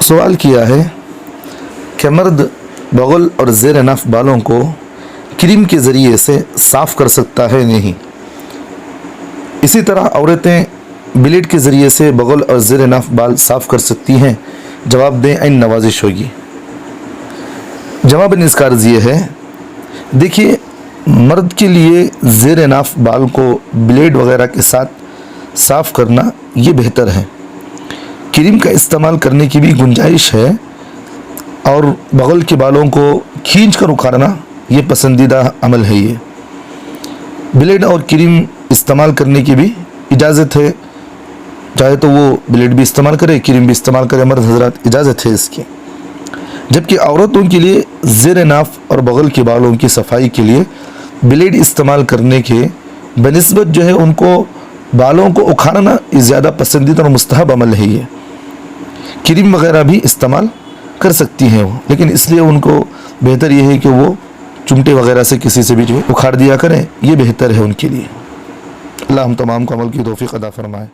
सवाल किया है कि मर्द बगल और ज़ेर नफ़ बालों को क्रीम के ज़रिए से साफ़ कर सकता है नहीं। इसी तरह औरतें ब्लेड के ज़रिए से बगल और ज़ेर नफ़ बाल साफ़ कर सकती हैं। जवाब दें, ऐन नवाजिश होगी। जवाब इसका अर्ज़ ये है, देखिए मर्द के लिए ज़ेर नफ़ बाल को ब्लेड वगैरह के साथ साफ़ करना ये बेहतर है। क्रीम का इस्तेमाल करने की भी गुंजाइश है और बगल के बालों को खींच कर उखाड़ना ये पसंदीदा अमल है। ये ब्लेड और क्रीम इस्तेमाल करने की भी इजाज़त है, चाहे तो वो ब्लेड भी इस्तेमाल करे, क्रीम भी इस्तेमाल करे, मर्द हजरात इजाज़त है इसकी। जबकि औरतों के लिए ज़ेर नाफ और बगल के बालों की सफाई के लिए ब्लेड इस्तेमाल करने के बनिस्बत जो है उनको बालों को उखाड़ना ज़्यादा पसंदीदा और मुस्तहब अमल है। ये क्रीम वगैरह भी इस्तेमाल कर सकती हैं वो, लेकिन इसलिए उनको बेहतर ये है कि वो चुमटे वगैरह से किसी से भी जो उखाड़ दिया करें, ये बेहतर है उनके लिए। अल्लाह हम तमाम को अमल की तौफीक अता फरमाए।